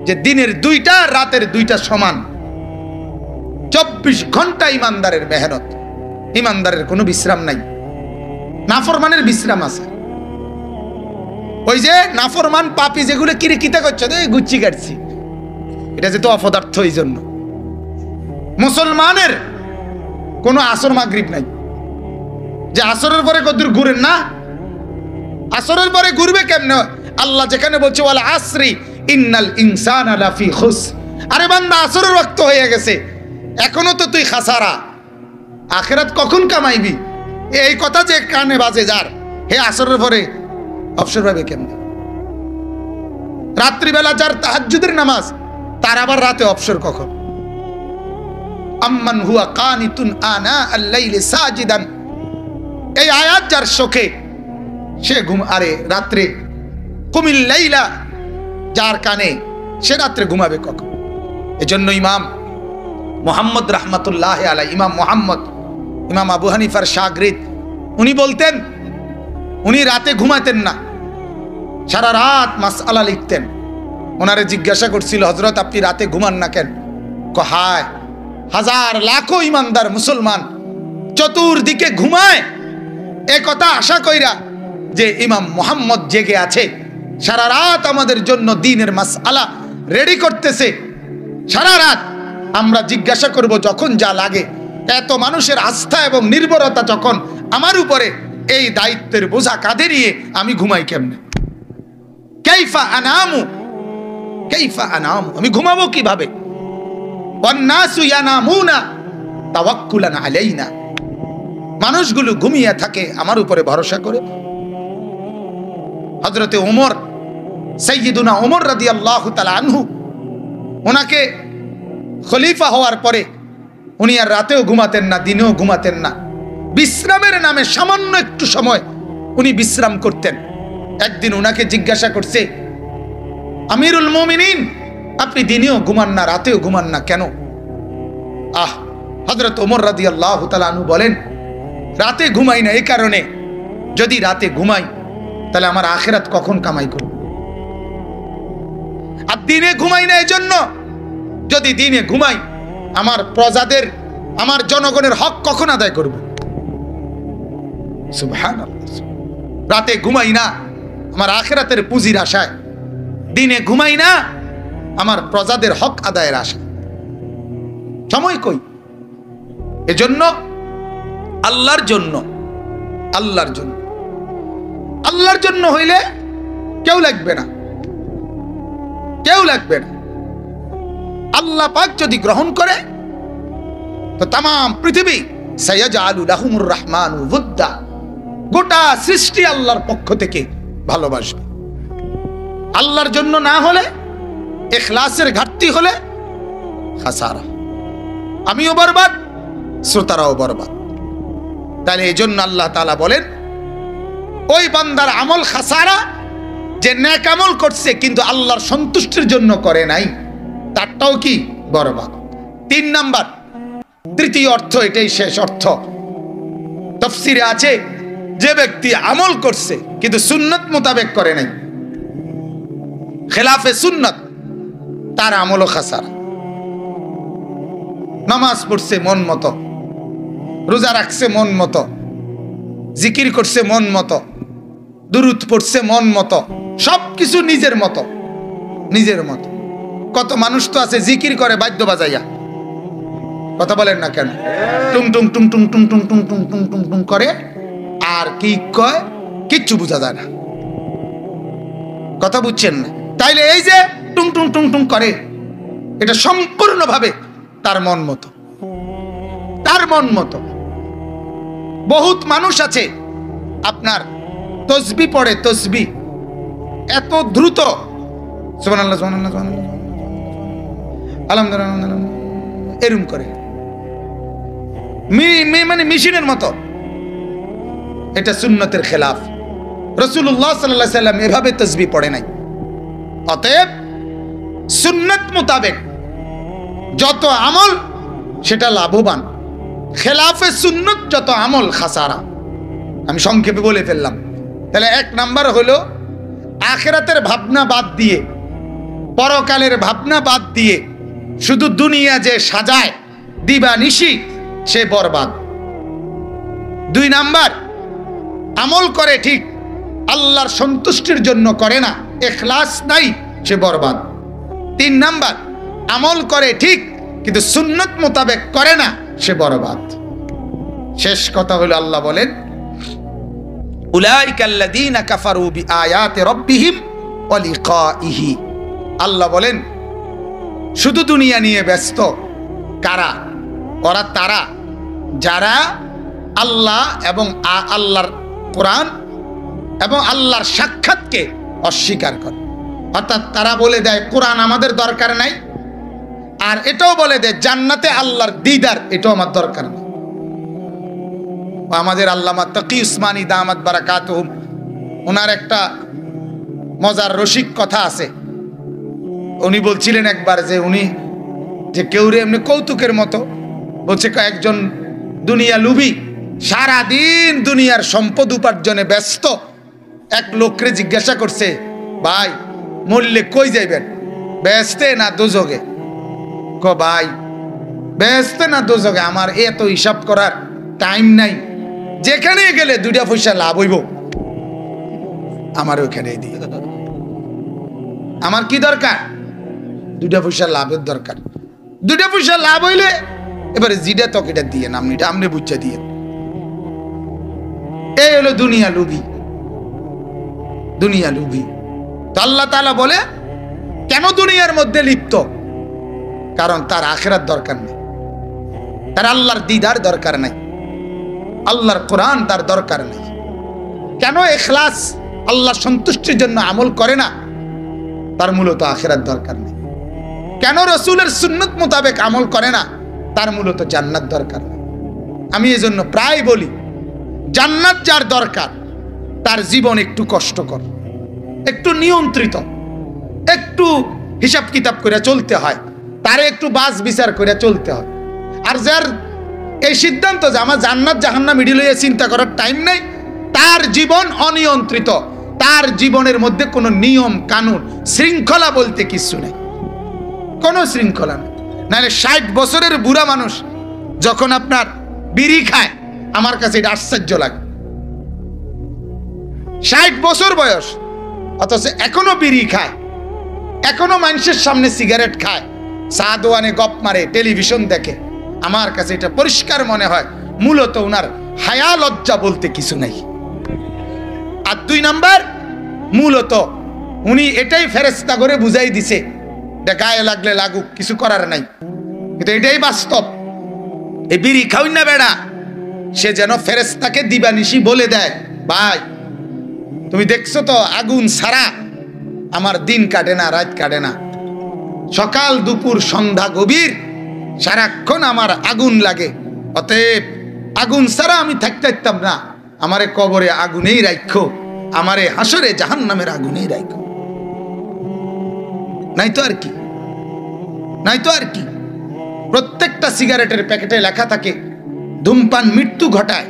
যে দিনের 2টা রাতের 2টা সমান। 24 ঘন্টা ইমানদারের মেহনত, ইমানদারের কোনো বিশ্রাম নাই, নাফরমানের বিশ্রাম আছে। ওই যে নাফরমান পাপী যেগুলো কিরিকিতা করছে, গুচ্ছি কাটছি, এটা যেহেতু অপদার্থ, এই জন্য মুসলমানের কোনো আসর মাগরিব নাই, যে আসরের পরে কদ্দুর ঘুরেন না, আসরের পরে ঘুরবে কেমনে? আল্লাহ যেখানে বলছে ওয়াল আসরি ইন্নাল ইনসানা লাফি খুসর, আরে বান্দা আসরের ওয়াক্ত হয়ে গেছে, এখনো তো তুই খাসারা, আখিরাত কখন কামাইবি? এই কথা যে কানে বাজে যার, হে আসরের পরে অবসর পাবে কেমনে? রাত্রিবেলা যার তাহাজ্জুদের নামাজ, তার আবার রাতে অবসর কখন? আম্মান হুয়া কানিতুন আনা আল-লাইলি সাজিদান, এই আয়াত যার শোকে সে ঘুম, আরে রাত্রে কুমিল লাইলা যার কানে, সে রাত্রে ঘুমাবে কখন? এজন্য ইমাম মুহাম্মদ রাহমাতুল্লাহ আলাইহি, ইমাম আবু হানিফার শাগরিদ, উনি বলতেন উনি রাতে ঘুমাতেন না, সারা রাত মাসআলা লিখতেন। ওনারে জিজ্ঞাসা করছিল, হযরত আপনি রাতে ঘুমান না কেন? কহায় হাজার লাখো ইমানদার মুসলমান চতুর্দিকে ঘুমায়, এ কথা আশা কইরা যে ইমাম মুহাম্মদ জেগে আছে, সারা রাত আমাদের জন্য দ্বীনের মাসআলা রেডি করতেছে, সারা রাত আমরা জিজ্ঞাসা করব যখন যা লাগে। এত মানুষের আস্থা এবং নির্ভরতা যখন আমার উপরে, এই দায়িত্বের বোঝা কাঁধে নিয়ে আমি ঘুমাই কেমনে? কাইফা আনামু, কাইফা আনামু, আমি ঘুমাবো কিভাবে? ওয়ান্নাসু ইয়ানামুনা তাওয়াক্কুলান আলাইনা, মানুষগুলো ঘুমিয়ে থাকে আমার উপরে ভরসা করে। হযরতে ওমর, সাইয়্যিদুনা ওমর রাদিয়াল্লাহু তাআলা আনহু, ওনাকে খলিফা হওয়ার পরে উনি আর রাতেও ঘুমাতেন না, দিনেও ঘুমাতেন না, বিশ্রামের নামে সামান্য একটু সময় উনি বিশ্রাম করতেন। একদিন ওনাকে জিজ্ঞাসা করছে, আমিরুল মুমিনিন, আপনি দিনেও ঘুমান না, রাতেও ঘুমান না কেন? হযরত ওমর রাদিয়াল্লাহু তাআলা আনহু বলেন, রাতে ঘুমাই না এই কারণে, যদি রাতে ঘুমাই তাহলে আমার আখিরাত কখন কামাই করব? আর দিনে ঘুমাই না এজন্য, যদি দিনে ঘুমাই আমার প্রজাদের, আমার জনগণের হক কখন আদায় করব? সুবহানাল্লাহ। রাতে ঘুমাই না আমার আখিরাতের পুঁজির আশায়, দিনে ঘুমাই না আমার প্রজাদের হক আদায়ের আশায়, সময় কই? এজন্য আল্লাহর জন্য, আল্লাহর জন্য, আল্লাহর জন্য হইলে কেউ লাগবে না, কেউ লাগবে না। আল্লাহ পাক যদি গ্রহণ করে তো তাম পৃথিবী সায়াজআলু লাহুমুর রাহমানু ওয়ুদ্দা, গোটা সৃষ্টি আল্লাহর পক্ষ থেকে ভালোবাসবে। আল্লাহর জন্য না হলে, ইখলাসের ঘাটতি হলে খাসারা, আমিও বরবাদ, শ্রোতারাও বরবাদ। তাহলে এই জন্য আল্লাহ তাআলা বলেন, ওই বান্দার আমল খাসারা যে নেক আমল করছে কিন্তু আল্লাহর সন্তুষ্টির জন্য করে নাই, তারটাও কি বরবাদ। 3 নাম্বার, তৃতীয় অর্থ, এটাই শেষ অর্থ। তাফসীরে আছে, যে ব্যক্তি আমল করছে কিন্তু সুন্নাত মোতাবেক করে নাই, খেলাফে সুন্নাত, তার আমলও খাসারা। নামাজ পড়ছে মন মতো, রোজা রাখছে মন মতো, জিকির করছে মন মতো, দুরূদ পড়ছে মন মতো, সবকিছু নিজের মতো, নিজের মতো। কত মানুষ তো আছে জিকির করে বাদ্য বাজাইয়া, কথা বলেন না কেন? টুং টুং টুং টুং টুং টুং টুং টুং টুং টুং টুং করে, আর কি কয় কিচ্ছু বোঝা যায় না, কথা বুঝছেন না? তাইলে এই যে টুং টুং টুং টুং করে, এটা সম্পূর্ণভাবে তার মন মতো, তার মন মতো। বহুত মানুষ আছে আপনার তসবিহ পড়ে, তসবিহ এত দ্রুত, সুবহানাল্লাহ সুবহানাল্লাহ সুবহানাল্লাহ আলহামদুলিল্লাহ এরকম করে, মানে মেশিনের মতো। এটা সুন্নতের খেলাফ। রাসূলুল্লাহ সাল্লাল্লাহু আলাইহি সাল্লাম এভাবে তসবিহ পড়ে নাই। অতএব সুন্নত মোতাবেক যত আমল সেটা লাভবান, খেলাফে সুন্নত যত আমল খাসারা। আমি সংক্ষেপে বলে ফেললাম। তাহলে 1 নাম্বার হলো আখিরাতের ভাবনা বাদ দিয়ে, পরকালের ভাবনা বাদ দিয়ে শুধু দুনিয়া যে সাজায় দিবানিশি, সে বরবাদ। 2 নাম্বার, আমল করে ঠিক, আল্লাহর সন্তুষ্টির জন্য করে না, ইখলাস নাই, সে বরবাদ। 3 নাম্বার, আমল করে ঠিক কিন্তু সুন্নত মোতাবেক করে না, সে বরবাদ। শেষ কথা হলো আল্লাহ বলেন উলাইকাল্লাযীনা কাফারু বিআয়াতি রাব্বিহিম ওয়া লিকাইহি। আল্লাহ বলেন শুধু দুনিয়া নিয়ে ব্যস্ত কারা? ওরা তারা যারা আল্লাহ এবং আল্লাহর কোরআন এবং আল্লাহর সাক্ষাৎকে অস্বীকার করে। অর্থাৎ তারা বলে দেয় কোরআন আমাদের দরকার নাই, আর এটাও বলে দেয় জান্নাতে আল্লাহর দিদার এটাও আমার দরকার নেই। আমাদের আল্লামা তাকি উসমানী দামাত বারাকাতুহুম, ওনার একটা মজার রসিক কথা আছে। উনি বলছিলেন একবার যে উনি যে কেউরে এমনি কৌতুকের মতো বলছে, একজন দুনিয়া লুবি সারাদিন দুনিয়ার সম্পদ উপার্জনে ব্যস্ত এক লোকরে জিজ্ঞাসা করছে, ভাই মরলে কই যাইবেন, বেহেশতে না দোজখে? ভাই বেহেশতে না দোজখে, আমার এত হিসাব করার টাইম নাই, যেখানে গেলে 2টা পয়সা লাভ হইব আমার ওইখানে দিয়ে। আমার কি দরকার? 2টা পয়সা লাভের দরকার। 2টা পয়সা লাভ হইলে এবারে জিডা তকিটা দিয়ে নামনিটা আমনে বুঝা দিয়ে। এই হলো দুনিয়া লুবি, দুনিয়া লুবি। তো আল্লাহ তাআলা বলে কেন দুনিয়ার মধ্যে লিপ্ত? কারণ তার আখিরাত দরকার নেই, তার আল্লাহর দিদার দরকার নাই, আল্লাহর কোরআন তার দরকার নেই। কেন ইখলাস আল্লাহ সন্তুষ্টির জন্য আমল করে না? তার মূলত আখিরাত দরকার নেই। কেন রাসূলের সুন্নাত মোতাবেক আমল করে না? তার মূলত জান্নাত দরকার নেই। আমি এজন্য প্রায় বলি, জান্নাত যার দরকার তার জীবন একটু কষ্টকর, একটু নিয়ন্ত্রিত, একটু হিসাব কিতাব করে চলতে হয়, তারে একটু বাস বিচার করে চলতে হয়। আর যার এই সিদ্ধান্ত যে আমার জান্নাত জাহান্নাম মিডিল হয়ে চিন্তা করার টাইম নেই, তার জীবন অনিয়ন্ত্রিত, তার জীবনের মধ্যে কোনো নিয়ম কানুন শৃঙ্খলা বলতে কিছু নেই, কোনো শৃঙ্খলা নেই। নাহলে 60 বছরের বুড়া মানুষ যখন আপনার বিড়ি খায়, আমার কাছে এটা আশ্চর্য লাগে। 60 বছর বয়স অথচ এখনো বিড়ি খায়, এখনো মানুষের সামনে সিগারেট খায়, চা দোয়ানে গপ মারে, টেলিভিশন দেখে। আমার কাছে এটা পরিষ্কার মনে হয় মূলত ওনার হায়া লজ্জা বলতে কিছু নাই। আর 2 নাম্বার, মূলত উনি এটাই ফেরেশতা করে বুঝাই দিছে যে গায়ে লাগলে লাগুক, কিছু করার নাই। কিন্তু এটাই বাস্তব। এই বিড়ি খাওই না বেড়া, সে যেন ফেরেশতাকে দিবানিশি বলে দেয়, ভাই তুমি দেখছো তো আগুন ছাড়া আমার দিন কাটে না, রাত কাটে না, সকাল দুপুর সন্ধ্যা গভীর সারাক্ষণ আমার আগুন লাগে, অতএব আগুন ছাড়া আমি থাকতে পারতাম না, আমারে কবরে আগুনেই রাখো, আমারে হাসরে জাহান্নামের আগুনেই রাখো। নাই তো আর কি, নাই তো আর কি। প্রত্যেকটা সিগারেটের প্যাকেটে লেখা থাকে ধূমপান মৃত্যু ঘটায়।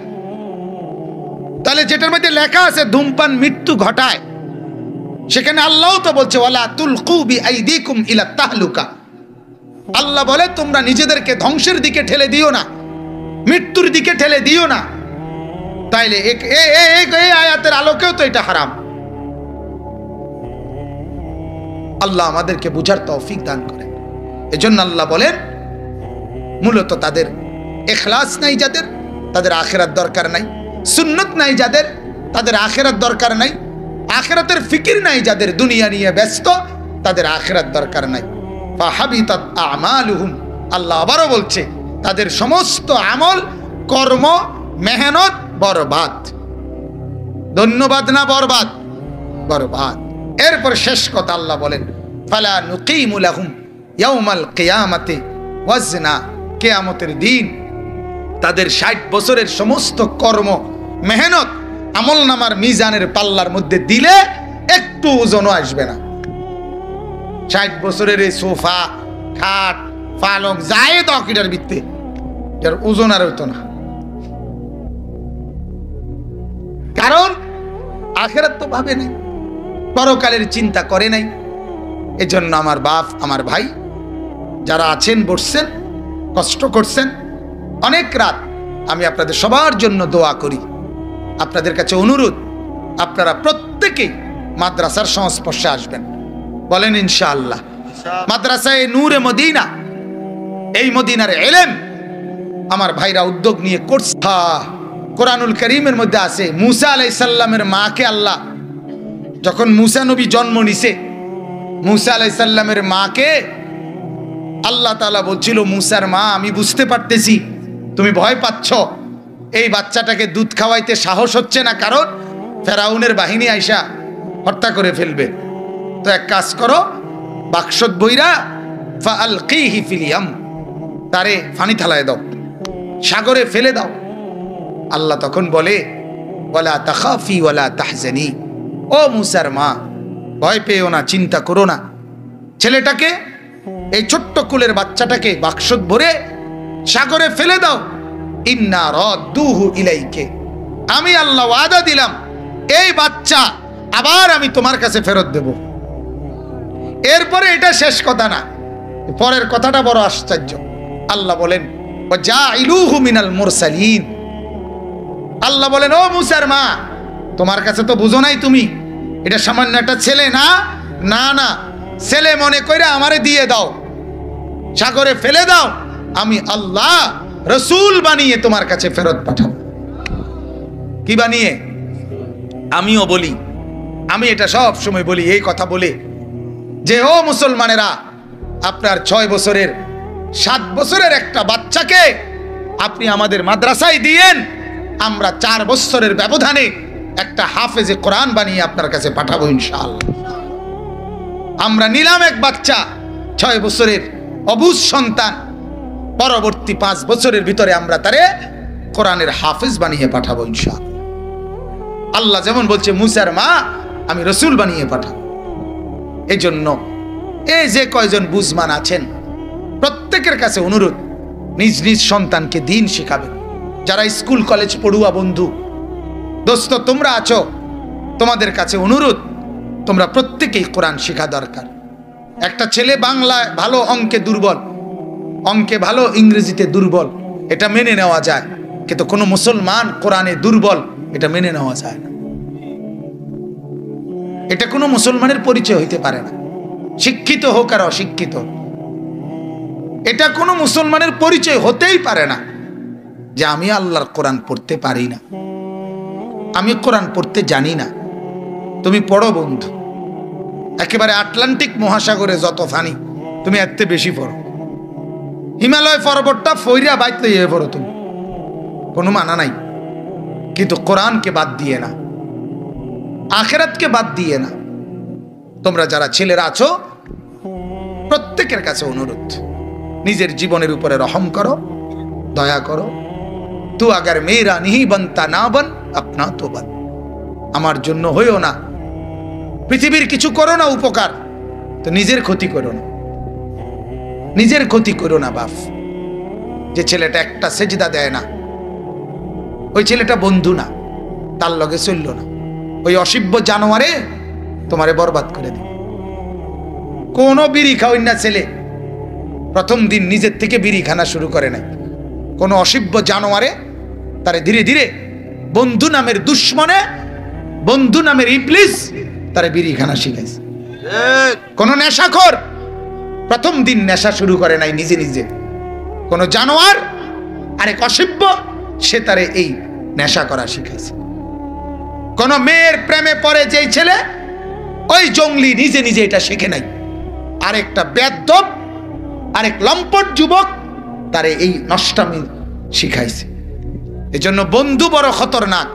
তাহলে যেটার মধ্যে লেখা আছে ধূমপান মৃত্যু ঘটায়, সেখানে আল্লাহ তো বলছে ওয়ালা তুলকু বিআইদিকুম ইলা তাহলুকা। আল্লাহ বলে তোমরা নিজেদেরকে ধ্বংসের দিকে ঠেলে দিও না, মৃত্যুর দিকে ঠেলে দিও না। তাইলে এই আয়াতের আলোকেও তো এটা হারাম। আল্লাহ আমাদেরকে বুঝার তৌফিক দান করেন। এজন্য আল্লাহ বলেন মূলত তাদের ইখলাস নাই, যাদের তাদের আখিরাত দরকার নাই, সুন্নত নাই যাদের তাদের আখিরাত দরকার নাই, আখিরাতের ফিকির নাই যাদের, দুনিয়া নিয়ে ব্যস্ত তাদের আখিরাত দরকার নাই। ফাহাবিতাত আমালুহুম, আল্লাহ আবারও বলছে তাদের সমস্ত আমল কর্ম মেহনত বরবাদ। ধন্যবাদ না বরবাদ? বরবাদ। এরপর শেষ কথা আল্লাহ বলেন ফালা নুকিমু লাহুম ইয়াউমাল কিয়ামাতি ওয়াজনা। কিয়ামতের দিন তাদের 60 বছরের সমস্ত কর্ম মেহনত আমল নামার মিজানের পাল্লার মধ্যে দিলে একটু ওজনও আসবে না। 60 বছরের এই সোফা খাট পালং যায় দকিটার ভিত্তি, যার ওজন আর হইতো না। কারণ আখিরাত তো ভাবে নাই, পরকালের চিন্তা করে নাই। এজন্য আমার বাপ আমার ভাই যারা আছেন বসছেন কষ্ট করছেন, অনেক রাত আমি আপনাদের সবার জন্য দোয়া করি। আপনাদের কাছে অনুরোধ, আপনারা প্রত্যেকেই মাদ্রাসার সংস্পর্শে আসবেন, বলেন ইনশাআল্লাহ। মাদ্রাসায়ে নূরে মদিনা, এই মদিনার ইলম আমার ভাইরা উদ্যোগ নিয়ে করছে। কোরআনুল কারীমের মধ্যে আছে মুসা আলাইহিস সালামের মাকে আল্লাহ, যখন মুসা নবী জন্ম নিছে, মুসা আলাইহিস সালামের মাকে আল্লাহ তাআলা বলছিল, মুসার মা, আমি বুঝতে পারতেছি তুমি ভয় পাচ্ছ, এই বাচ্চাটাকে দুধ খাওয়াইতে সাহস হচ্ছে না, কারণ ফেরাউনের বাহিনী আইসা হত্যা করে ফেলবে। তো এক কাজ করো, বাক্সত বইরা ফাআলকিহি ফিল ইয়াম, তারে পানি থালায় দাও, সাগরে ফেলে দাও। আল্লাহ তখন বলে, ওয়ালা তাখাফি ওয়ালা তাহজানি, ও মুসার মা, ভয় পেও না, চিন্তা করো না, ছেলেটাকে, এই ছোট্ট কুলের বাচ্চাটাকে বাক্সত ভরে সাগরে ফেলে দাও। ইন্না রাদ্দুহু ইলাইকে, আমি আল্লাহ ওয়াদা দিলাম এই বাচ্চা আবার আমি তোমার কাছে ফেরত দেব। এরপরে এটা শেষ কথা না, পরের কথাটা বড় আশ্চর্য। আল্লাহ বলেন, ওয়াজাইলুহু মিনাল মুরসালিন, আল্লাহ বলেন, ও মুসার মা, তোমার কাছে তো বুঝো নাই তুমি, এটা সামান্য একটা ছেলে না, না না, ছেলে মনে করে আমারে দিয়ে দাও, সাগরে ফেলে দাও, আমি আল্লাহ রসুল বানিয়ে তোমার কাছে ফেরত পাঠাবো। কি বানিয়ে? আমিও বলি, আমি এটা সব সময় বলি, এই কথা বলে যে, ও মুসলমানেরা, আপনার 6 বছরের 7 বছরের একটা বাচ্চাকে আপনি আমাদের মাদ্রাসায় দিয়েন, আমরা 4 বছরের ব্যবধানে একটা হাফেজে কোরআন বানিয়ে আপনার কাছে পাঠাবো ইনশাআল্লাহ। আমরা নিলাম এক বাচ্চা 6 বছরের অবুঝ সন্তান, পরবর্তী 5 বছরের ভিতরে আমরা তারে কোরআনের হাফেজ বানিয়ে পাঠাবো ইনশাআল্লাহ। আল্লাহ যেমন বলছে, মুসার মা, আমি রসুল বানিয়ে পাঠাবো। এই জন্য এই যে কয়জন বুঝমান আছেন, প্রত্যেকের কাছে অনুরোধ, নিজ নিজ সন্তানকে দিন শিখাবেন। যারা স্কুল কলেজ পড়ুয়া বন্ধু দোস্ত তোমরা আছো, তোমাদের কাছে অনুরোধ, তোমরা প্রত্যেকেই কোরআন শেখা দরকার। একটা ছেলে বাংলায় ভালো, অঙ্কে দুর্বল, অঙ্কে ভালো, ইংরেজিতে দুর্বল, এটা মেনে নেওয়া যায়, কিন্তু কোনো মুসলমান কোরআনে দুর্বল, এটা মেনে নেওয়া যায় না। এটা কোনো মুসলমানের পরিচয় হইতে পারে না, শিক্ষিত হোক আর অশিক্ষিত, এটা কোনো মুসলমানের পরিচয় হতেই পারে না যে আমি আল্লাহর কোরআন পড়তে পারি না, আমি কোরআন পড়তে জানি না। তুমি পড়ো বন্ধু, একেবারে আটলান্টিক মহাসাগরে যত ফানি, তুমি এত বেশি পড়ো। হিমালয় পর্বতটা ফইরা বাইতে ইয়ে পড়ো, তুমি কোনো মানা নাই, কিন্তু কোরআনকে বাদ দিয়ে না, আখিরাতকে বাদ দিয়ে না। তোমরা যারা ছেলেরা আছো, প্রত্যেকের কাছে অনুরোধ, নিজের জীবনের উপরে রহম করো, দয়া করো। তু আগার মেয়েরা নিহি বনতা না বন, আপনা তো বন, আমার জন্য হইও না, পৃথিবীর কিছু করো না উপকার, তো নিজের ক্ষতি করো না, নিজের ক্ষতি করো না। বাপ, যে ছেলেটা একটা সেজদা দেয় না, ওই ছেলেটা বন্ধু না, তার লগে চলল না, ওই অসভ্য জানোয়ারে তোমারে বরবাদ করে দিবে। কোন বিড়ি খাওয়াই না ছেলে প্রথম দিন নিজের থেকে বিড়ি খানা শুরু করে নাই, কোন অসভ্য জানোয়ারে তারে ধীরে ধীরে বন্ধু নামের দুশ্মনে, বন্ধু নামের ইবলিস তারে বিড়ি খানা শিখাইছে। কোন নেশাখোর প্রথম দিন নেশা শুরু করে নাই নিজে নিজে, কোন জানোয়ার আরেক অসভ্য সে তারে এই নেশা করা শিখাইছে। কোন মেয়ের প্রেমে পড়ে যেই ছেলে, ওই জঙ্গলি নিজে নিজে এটা শিখে নাই, আরেকটা বেয়াদব, আরেক লম্পট যুবক তারে এই নষ্টামি শিখাইছে। এজন্য বন্ধু বড় খতরনাক,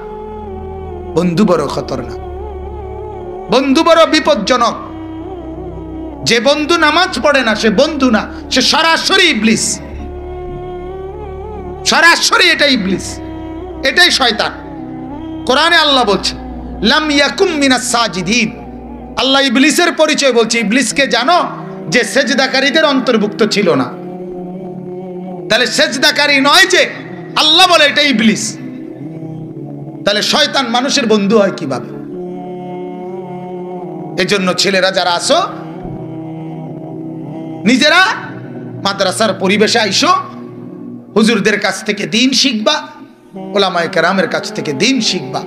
বন্ধু বড় খতরনাক, বন্ধু বড় বিপজ্জনক। যে বন্ধু নামাজ পড়ে না সে বন্ধু না, সে সরাসরি ইবলিস, সরাসরি এটাই ইবলিস, এটাই শয়তান। কোরআনে আল্লাহ বলছে, লাম ইয়াকুম মিনাস সাজিদিন, আল্লাহ ইবলিসের পরিচয় বলছে। ইবলিসকে জানো যে সেজদাকারীদের অন্তর্ভুক্ত ছিল না, তাহলে সেজদাকারী নয় যে, আল্লাহ বলে এটা ইবলিস। তাহলে শয়তান মানুষের বন্ধু হয় কিভাবে? এজন্য ছেলেরা যারা আসো, নিজেরা মাদ্রাসার পরিবেশে আইসো, হুজুরদের কাছ থেকে দিন শিখবা, ওলামায়ে কেরামের কাছ থেকে দিন শিখবা।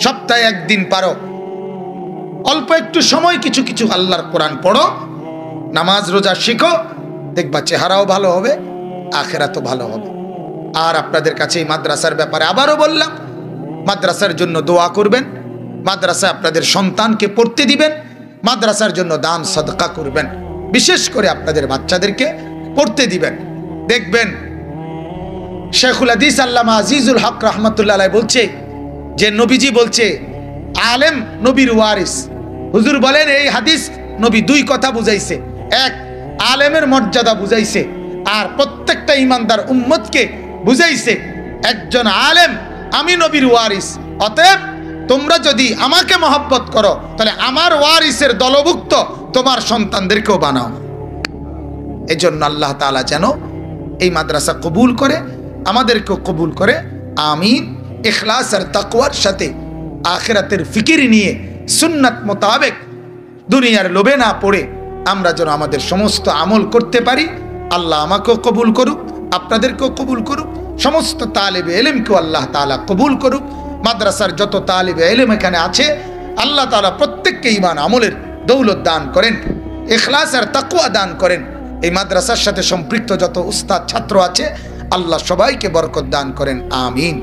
সপ্তাহে একদিন পারো, অল্প একটু সময় কিছু কিছু আল্লাহর কোরআন পড়ো, নামাজ রোজা শিখো, দেখবা চেহারাও ভালো হবে, আখেরাতও ভালো হবে। আর আপনাদের কাছে এই মাদ্রাসার ব্যাপারে আবারও বললাম, মাদ্রাসার জন্য দোয়া করবেন, মাদ্রাসা আপনাদের সন্তানকে পড়তে দিবেন, মাদ্রাসার জন্য দান সাদকা করবেন, বিশেষ করে আপনাদের বাচ্চাদেরকে পড়তে দিবেন। দেখবেন শেখুল হাদিস আল্লামা আজিজুল হক রহমতুল্লাহ আলাইহি বলছে যে নবীজি বলছে আলেম নবীর ওয়ারিস। হুজুর বলেন এই হাদিস নবী দুই কথা বুঝাইছে, এক আলেমের মর্যাদা বুঝাইছে, আর প্রত্যেকটা ইমানদার উম্মতকে বুঝাইছে একজন আলেম আমি নবীর ওয়ারিস, অতএব তোমরা যদি আমাকে মহব্বত করো তাহলে আমার ওয়ারিসের দলভুক্ত তোমার সন্তানদেরকেও বানাও। এই জন্য আল্লাহ তাআলা যেন এই মাদ্রাসা কবুল করে, আমাদেরকেও কবুল করে, আমিন। ইখলাস আর তাকওয়ার সাথে আখিরাতের ফিকির নিয়ে সুন্নাত মোতাবেক দুনিয়ার লোভে না পড়ে আমরা যেন আমাদের সমস্ত আমল করতে পারি। আল্লাহ আমাকেও কবুল করুক, আপনাদেরকেও কবুল করুক, সমস্ত তালিবে ইলমকেও আল্লাহ তাআলা কবুল করুক। মাদ্রাসার যত তালিবে ইলম এখানে আছে আল্লাহ তাআলা প্রত্যেককে ঈমান আমলের দৌলত দান করেন, ইখলাস আর তাকওয়া দান করেন। এই মাদ্রাসার সাথে সম্পৃক্ত যত উস্তাদ ছাত্র আছে আল্লাহ সবাইকে বরকত দান করেন, আমিন।